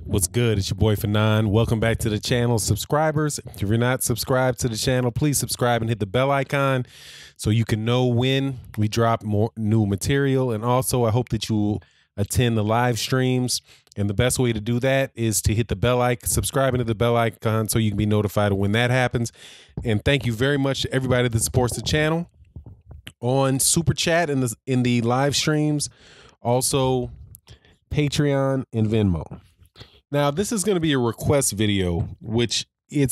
What's good? It's your boy Fanon. Welcome back to the channel. Subscribers, if you're not subscribed to the channel, please subscribe and hit the bell icon so you can know when we drop more new material. And also, I hope that you attend the live streams. And the best way to do that is to hit the bell icon, subscribing to the bell icon so you can be notified when that happens. And thank you very much to everybody that supports the channel on Super Chat in the live streams, also Patreon and Venmo. Now, this is going to be a request video, which I'm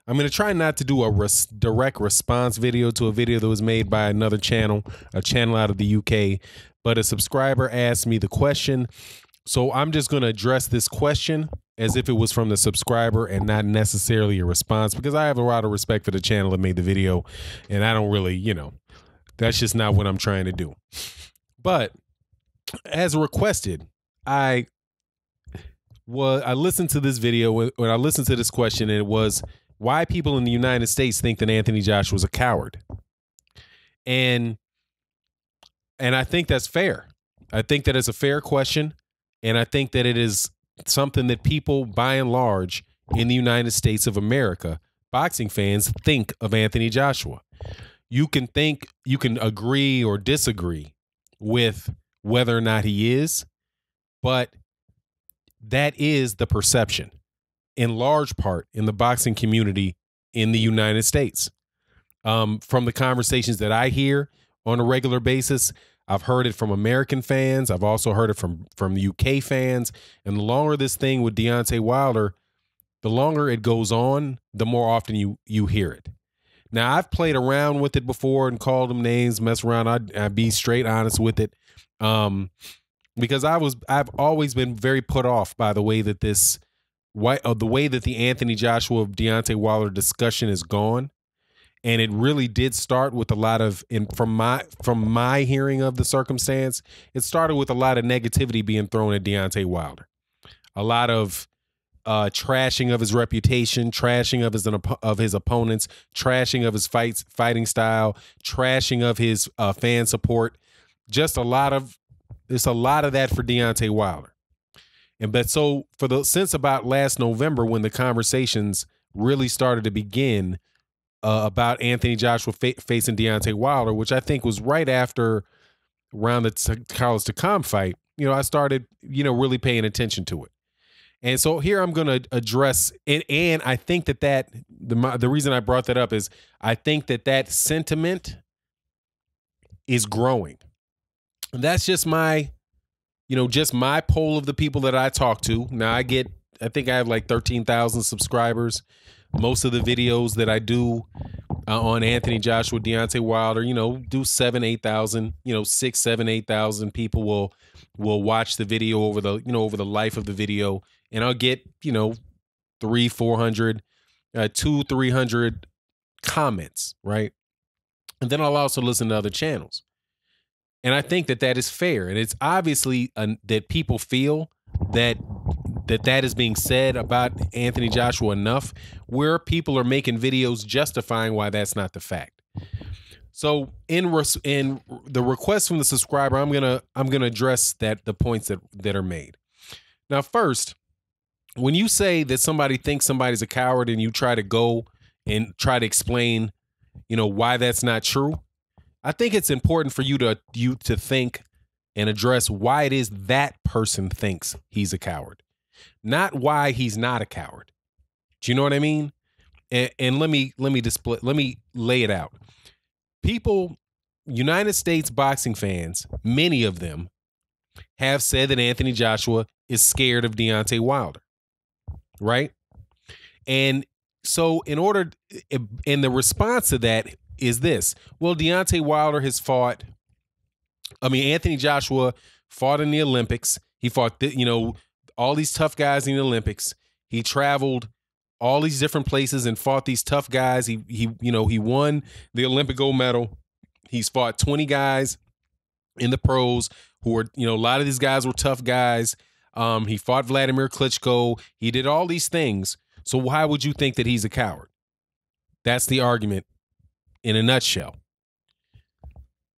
going to try not to do a direct response video to a video that was made by another channel, a channel out of the UK, but a subscriber asked me the question. So I'm just going to address this question as if it was from the subscriber and not necessarily a response, because I have a lot of respect for the channel that made the video, and I don't really, that's just not what I'm trying to do. But as requested, I listened to this video when I listened to this question, and it was why people in the United States think that Anthony Joshua was a coward. And I think that's fair. I think that it's a fair question. And I think that it is something that people, by and large, in the United States of America, boxing fans, think of Anthony Joshua. You can agree or disagree with whether or not he is, but that is the perception, in large part, in the boxing community in the United States. From the conversations that I hear on a regular basis, I've heard it from American fans. I've also heard it from the UK fans. And the longer this thing with Deontay Wilder, the longer it goes on, the more often you hear it. Now, I've played around with it before and called them names, mess around. I'd be straight honest with it. Because I've always been very put off by the way that the Anthony Joshua Deontay Wilder discussion is gone, and it really did start with a lot of, from my hearing of the circumstance, it started with a lot of negativity being thrown at Deontay Wilder, a lot of trashing of his reputation, trashing of his opponents, trashing of his fighting style, trashing of his fan support, just a lot of that for Deontay Wilder. Since about last November, when the conversations really started to begin about Anthony Joshua facing Deontay Wilder, which I think was right after around the Carlos Takam fight, I started, really paying attention to it. And so here I'm going to address, and I think that the reason I brought that up is I think that sentiment is growing. And that's just my poll of the people that I talk to. Now I think I have like 13,000 subscribers. Most of the videos that I do on Anthony Joshua, Deontay Wilder, do 7,000, 8,000, 6,000, 7,000, 8,000 people will watch the video over the life of the video. And I'll get, 300, 400, 200, 300 comments, right? And then I'll also listen to other channels. And I think that is fair. And it's obviously that people feel that is being said about Anthony Joshua enough where people are making videos justifying why that's not the fact. So in the request from the subscriber, I'm gonna address the points that are made. Now, first, when you say that somebody thinks somebody's a coward and you try to go and try to explain, why that's not true, I think it's important for you to think and address why it is that person thinks he's a coward, not why he's not a coward. Do you know what I mean? And let me lay it out. People, United States boxing fans, many of them have said that Anthony Joshua is scared of Deontay Wilder, right? And so and the response to that is this: well, Deontay Wilder has Anthony Joshua fought in the Olympics. He fought, all these tough guys in the Olympics. He traveled all these different places and fought these tough guys. He won the Olympic gold medal. He's fought 20 guys in the pros who were, a lot of these guys were tough guys. He fought Vladimir Klitschko. He did all these things. So why would you think that he's a coward? That's the argument in a nutshell.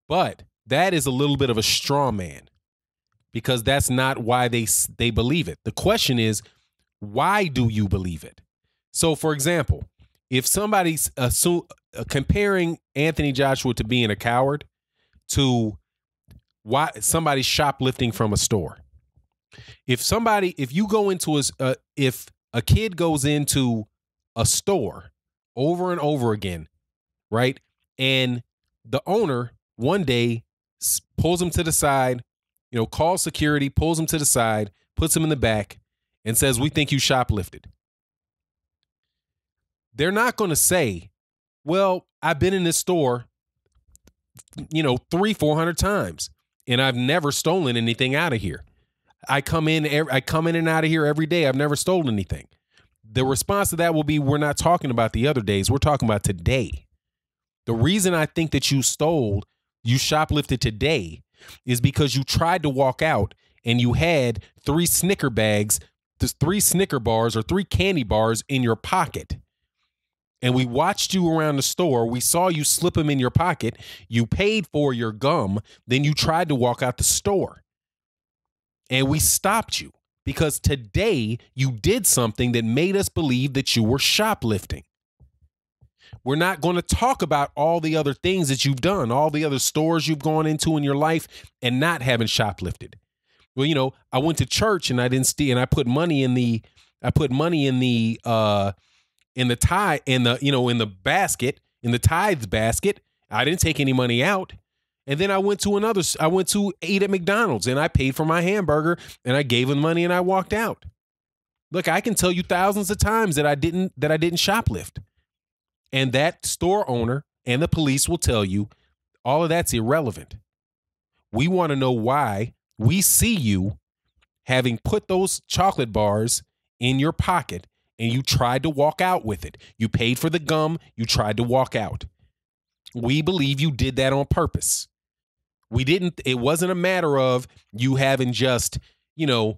But that is a little bit of a straw man, because that's not why they believe it. The question is, why do you believe it? So, for example, if somebody's comparing Anthony Joshua to being a coward to why somebody's shoplifting from a store. If a kid goes into a store over and over again, right? And the owner one day pulls him to the side, calls security, pulls him to the side, puts him in the back, and says, "We think you shoplifted." They're not going to say, "Well, I've been in this store, 300-400 times, and I've never stolen anything out of here. I come in and out of here every day. I've never stolen anything." The response to that will be, "We're not talking about the other days. We're talking about today. The reason I think that you shoplifted today is because you tried to walk out and you had 3 Snicker bags, 3 Snicker bars or 3 candy bars in your pocket. And we watched you around the store. We saw you slip them in your pocket. You paid for your gum. Then you tried to walk out the store. And we stopped you because today you did something that made us believe that you were shoplifting. We're not going to talk about all the other things that you've done, all the other stores you've gone into in your life and not having shoplifted. Well, I went to church and I didn't steal, and I put money in the tithes basket. I didn't take any money out. And then I went to eat at McDonald's and I paid for my hamburger and I gave them money and I walked out. Look, I can tell you thousands of times that I didn't shoplift. And that store owner and the police will tell you all of that's irrelevant. We want to know why we see you having put those chocolate bars in your pocket and you tried to walk out with it. You paid for the gum. You tried to walk out. We believe you did that on purpose. It wasn't a matter of you having just, you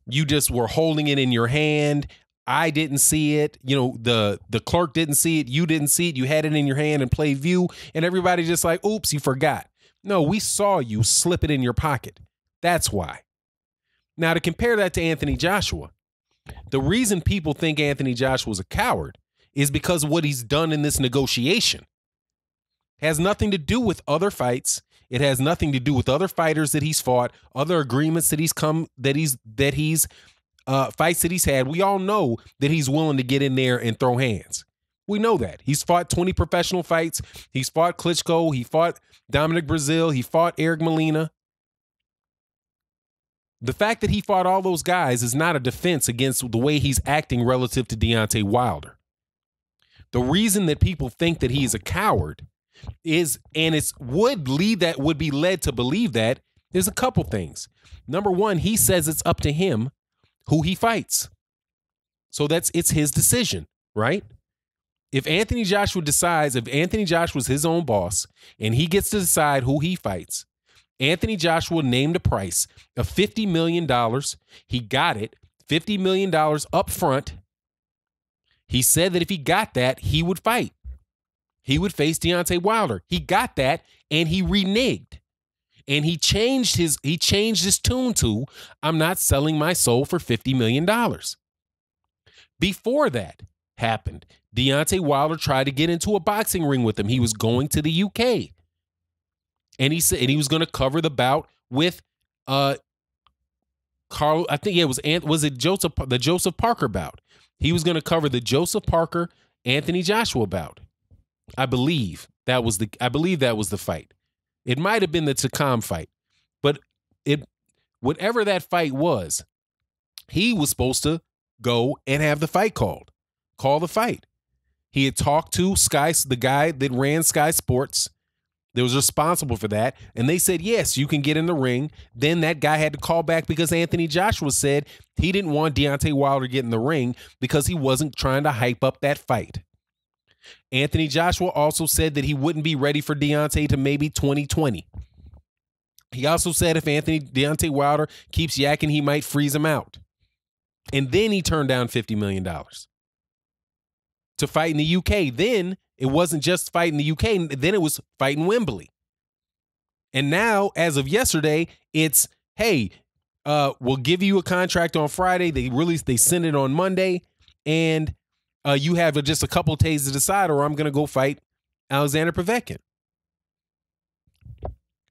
just were holding it in your hand. I didn't see it. The clerk didn't see it. You didn't see it. You had it in your hand and played view. And everybody just like, oops, you forgot. No, we saw you slip it in your pocket. That's why. Now, to compare that to Anthony Joshua, the reason people think Anthony Joshua is a coward is because of what he's done in this negotiation. It has nothing to do with other fights. It has nothing to do with other fighters that he's fought, other agreements that fights that he's had. We all know that he's willing to get in there and throw hands. We know that. He's fought 20 professional fights. He's fought Klitschko. He fought Dominic Breazeale. He fought Eric Molina. The fact that he fought all those guys is not a defense against the way he's acting relative to Deontay Wilder. The reason that people think that he's a coward would be led to believe that, there's a couple things. Number one, he says it's up to him who he fights. So it's his decision, right? If Anthony Joshua's his own boss and he gets to decide who he fights, Anthony Joshua named a price of $50 million. He got it, $50 million up front. He said that if he got that, he would fight. He would face Deontay Wilder. He got that, and he reneged. And he changed his tune to, "I'm not selling my soul for $50 million. Before that happened, Deontay Wilder tried to get into a boxing ring with him. He was going to the UK. And he said he was going to cover the bout with Carl. I think the Joseph Parker bout. He was going to cover the Joseph Parker Anthony Joshua bout. I believe that was the fight. It might have been the Takam fight, but whatever that fight was, he was supposed to go and have the fight call the fight. He had talked to the guy that ran Sky Sports, that was responsible for that, and they said, yes, you can get in the ring. Then that guy had to call back because Anthony Joshua said he didn't want Deontay Wilder to get in the ring because he wasn't trying to hype up that fight. Anthony Joshua also said that he wouldn't be ready for Deontay to maybe 2020. He also said if Deontay Wilder keeps yakking, he might freeze him out. And then he turned down $50 million to fight in the UK. Then it wasn't just fighting the UK. Then it was fighting Wembley. And now, as of yesterday, it's, hey, we'll give you a contract on Friday. They send it on Monday, and you have just a couple of days to decide, or I'm going to go fight Alexander Povetkin.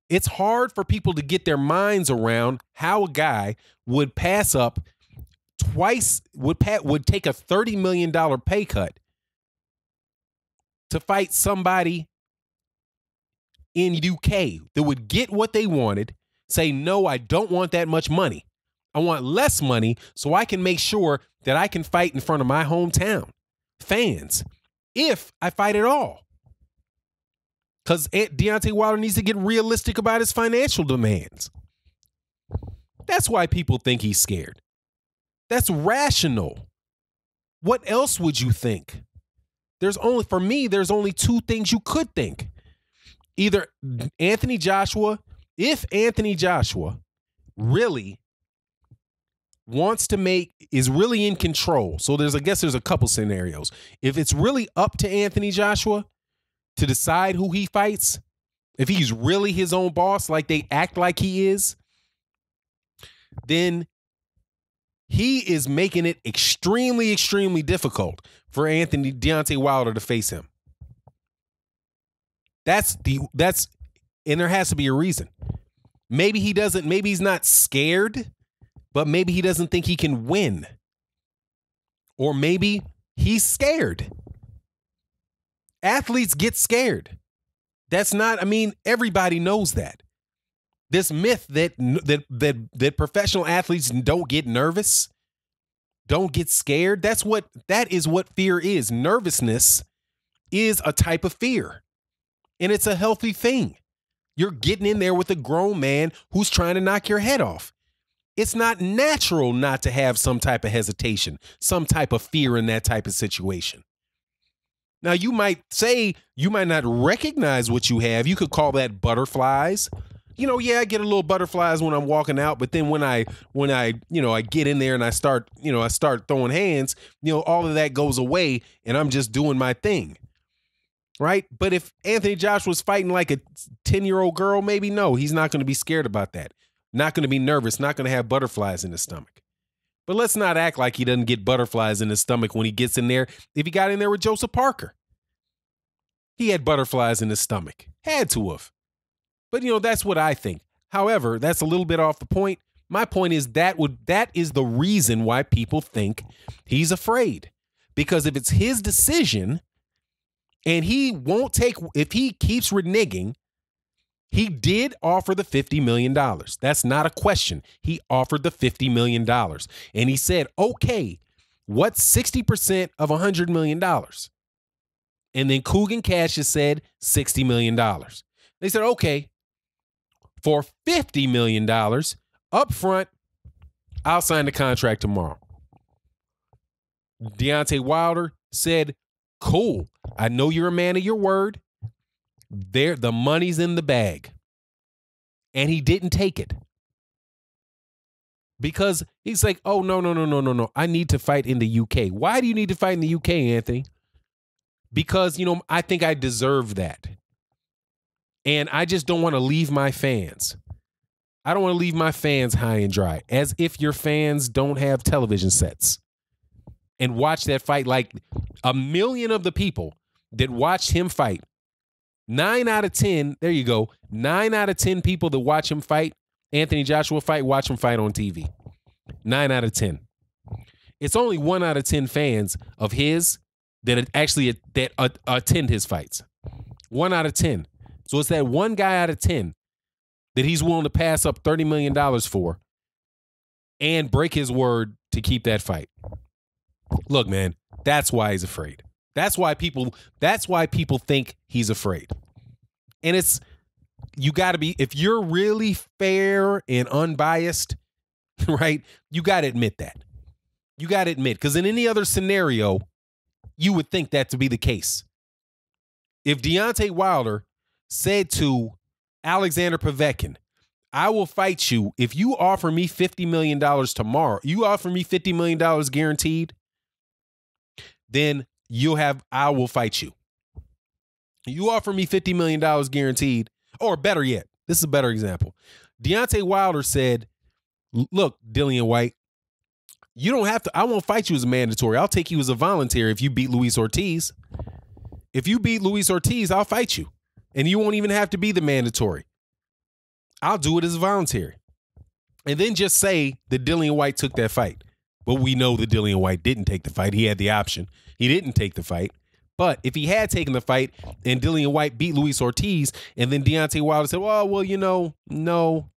It's hard for people to get their minds around how a guy would pass up twice, would take a $30 million pay cut to fight somebody in UK that would get what they wanted, say, no, I don't want that much money. I want less money so I can make sure that I can fight in front of my hometown fans if I fight at all. Because Deontay Wilder needs to get realistic about his financial demands. That's why people think he's scared. That's rational. What else would you think? For me, there's only two things you could think. Either Anthony Joshua, if Anthony Joshua really is really in control. So I guess there's a couple scenarios. If it's really up to Anthony Joshua to decide who he fights, if he's really his own boss, like they act like he is, then he is making it extremely, extremely difficult for Deontay Wilder to face him. And there has to be a reason. Maybe he's not scared, but maybe he doesn't think he can win. Or maybe he's scared. Athletes get scared. Everybody knows that. This myth that professional athletes don't get nervous, don't get scared, that is what fear is. Nervousness is a type of fear. And it's a healthy thing. You're getting in there with a grown man who's trying to knock your head off. It's not natural not to have some type of hesitation, some type of fear in that type of situation. Now, you might say you might not recognize what you have. You could call that butterflies. I get a little butterflies when I'm walking out, but then when I get in there and I start throwing hands, all of that goes away and I'm just doing my thing. Right? But if Anthony Joshua's fighting like a 10-year-old girl, maybe no, he's not going to be scared about that. Not going to be nervous, not going to have butterflies in his stomach. But let's not act like he doesn't get butterflies in his stomach when he gets in there. If he got in there with Joseph Parker, he had butterflies in his stomach. Had to have. But, that's what I think. However, that's a little bit off the point. My point is that is the reason why people think he's afraid. Because if it's his decision and if he keeps reneging, he did offer the $50 million. That's not a question. He offered the $50 million. And he said, okay, what's 60% of $100 million? And then Coogan Cassius said $60 million. They said, okay, for $50 million up front, I'll sign the contract tomorrow. Deontay Wilder said, cool. I know you're a man of your word. The money's in the bag. And he didn't take it. Because he's like, oh, no. I need to fight in the UK. Why do you need to fight in the UK, Anthony? Because, I think I deserve that. And I just don't want to leave my fans. I don't want to leave my fans high and dry. As if your fans don't have television sets and watch that fight. Like a million of the people that watched him fight, 9 out of 10, there you go. 9 out of 10 people that watch him fight, Anthony Joshua fight, watch him fight on TV. 9 out of 10. It's only 1 out of 10 fans of his that actually attend his fights. 1 out of 10. So it's that one guy out of 10 that he's willing to pass up $30 million for and break his word to keep that fight. Look, man, that's why he's afraid. That's why people think he's afraid. And you got to be, if you're really fair and unbiased, right, you got to admit that. You got to admit, because in any other scenario, you would think that to be the case. If Deontay Wilder said to Alexander Povetkin, I will fight you if you offer me $50 million tomorrow. You offer me $50 million guaranteed, then I will fight you. You offer me $50 million guaranteed, or better yet, this is a better example. Deontay Wilder said, Look, Dillian White, you don't have to. I won't fight you as a mandatory. I'll take you as a voluntary if you beat Luis Ortiz. If you beat Luis Ortiz, I'll fight you. And you won't even have to be the mandatory. I'll do it as a voluntary. And then just say that Dillian White took that fight. But we know that Dillian White didn't take the fight. He had the option. He didn't take the fight. But if he had taken the fight and Dillian White beat Luis Ortiz and then Deontay Wilder said, well, no,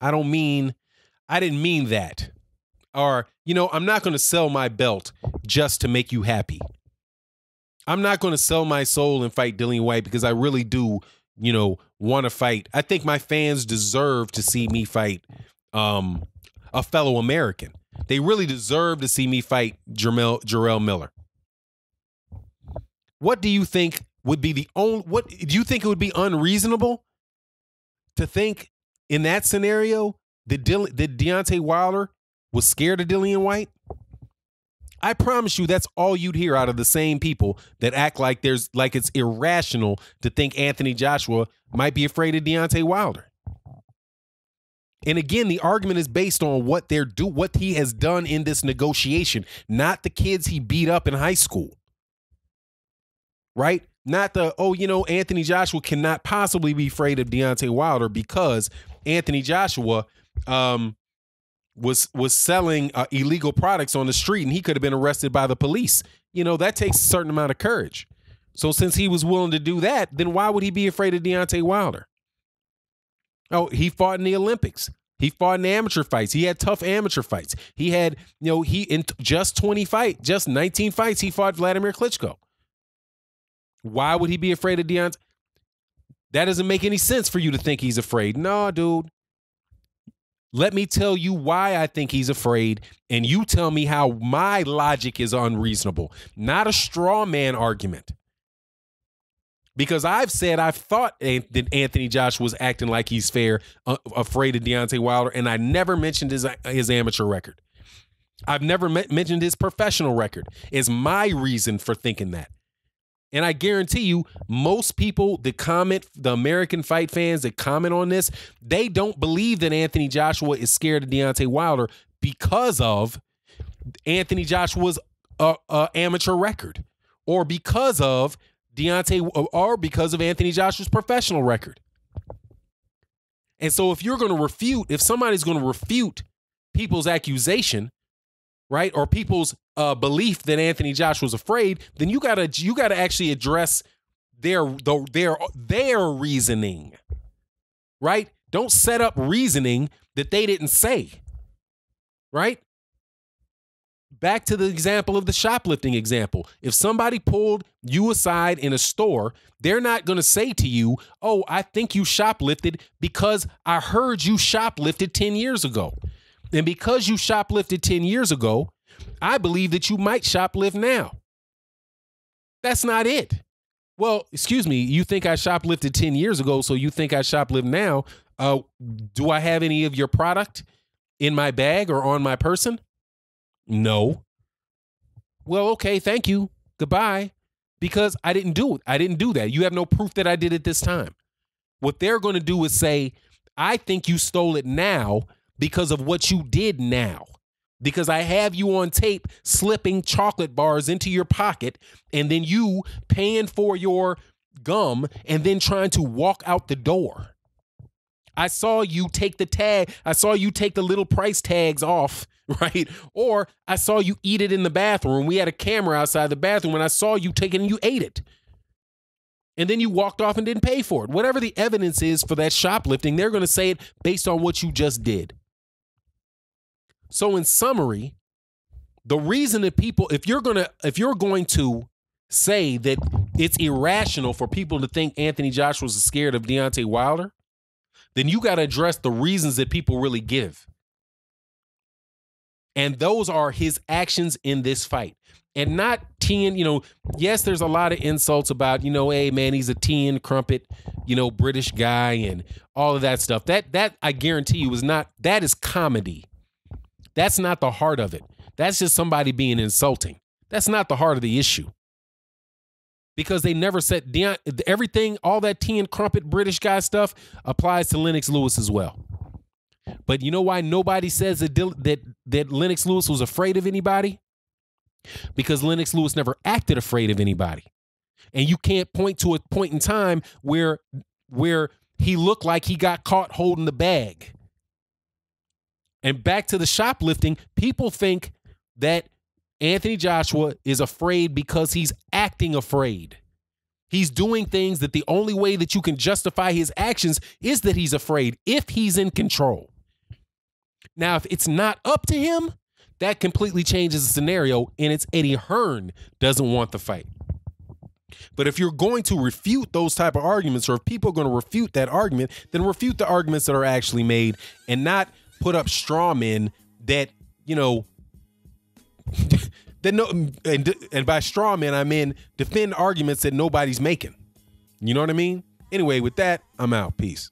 I didn't mean that. Or, I'm not going to sell my belt just to make you happy. I'm not going to sell my soul and fight Dillian White because I really do, want to fight. I think my fans deserve to see me fight a fellow American. They really deserve to see me fight Jarrell Miller. What do you think would be what do you think it would be unreasonable to think in that scenario that Deontay Wilder was scared of Dillian White? I promise you that's all you'd hear out of the same people that act like it's irrational to think Anthony Joshua might be afraid of Deontay Wilder. And again, the argument is based on what he has done in this negotiation, not the kids he beat up in high school. Right? Not Anthony Joshua cannot possibly be afraid of Deontay Wilder because Anthony Joshua was selling illegal products on the street and he could have been arrested by the police. That takes a certain amount of courage. So since he was willing to do that, then why would he be afraid of Deontay Wilder? Oh, he fought in the Olympics. He fought in amateur fights. He had tough amateur fights. He had, in just 19 fights, he fought Vladimir Klitschko. Why would he be afraid of Deontay? That doesn't make any sense for you to think he's afraid. No, dude. Let me tell you why I think he's afraid, and you tell me how my logic is unreasonable. Not a straw man argument. Because I've thought that Anthony Joshua was acting like he's afraid of Deontay Wilder, and I never mentioned his amateur record. I've never mentioned his professional record. Is my reason for thinking that. And I guarantee you, most people that comment, the American fight fans that comment on this, they don't believe that Anthony Joshua is scared of Deontay Wilder because of Anthony Joshua's amateur record, or because of Anthony Joshua's professional record. And so if somebody's going to refute people's accusation, right, or people's belief that Anthony Joshua's afraid, then you gotta actually address their reasoning, right? Don't set up reasoning that they didn't say, right? Back to the example of the shoplifting example. If somebody pulled you aside in a store, they're not going to say to you, oh, I think you shoplifted because I heard you shoplifted 10 years ago. And because you shoplifted 10 years ago, I believe that you might shoplift now. That's not it. Well, excuse me, you think I shoplifted 10 years ago, so you think I shoplift now. Do I have any of your product in my bag or on my person? No. Well, okay, thank you. Goodbye. Because I didn't do it. I didn't do that. You have no proof that I did it this time. What they're going to do is say, I think you stole it now because of what you did now. Because I have you on tape slipping chocolate bars into your pocket and then you paying for your gum and then trying to walk out the door. I saw you take the tag. I saw you take the little price tags off, right? Or I saw you eat it in the bathroom. We had a camera outside the bathroom and I saw you take it and you ate it. And then you walked off and didn't pay for it. Whatever the evidence is for that shoplifting, they're going to say it based on what you just did. So in summary, the reason that people, if you're going to say that it's irrational for people to think Anthony Joshua is scared of Deontay Wilder, then you got to address the reasons that people really give. And those are his actions in this fight. And not 10, yes, there's a lot of insults about, hey, man, he's a 10 crumpet, British guy and all of that stuff. That I guarantee you that is comedy. That's not the heart of it. That's just somebody being insulting. That's not the heart of the issue. Because they never said everything, all that 10 crumpet British guy stuff applies to Lennox Lewis as well. But you know why nobody says that Lennox Lewis was afraid of anybody? Because Lennox Lewis never acted afraid of anybody. And you can't point to a point in time where he looked like he got caught holding the bag. And back to the shoplifting, people think that Anthony Joshua is afraid because he's acting afraid. He's doing things that the only way that you can justify his actions is that he's afraid if he's in control. Now, if it's not up to him, that completely changes the scenario, and it's Eddie Hearn doesn't want the fight. But if you're going to refute those type of arguments, or if people are going to refute that argument, then refute the arguments that are actually made and not put up straw men that, you know, that no, and by straw men, I mean defend arguments that nobody's making. You know what I mean? Anyway, with that, I'm out. Peace.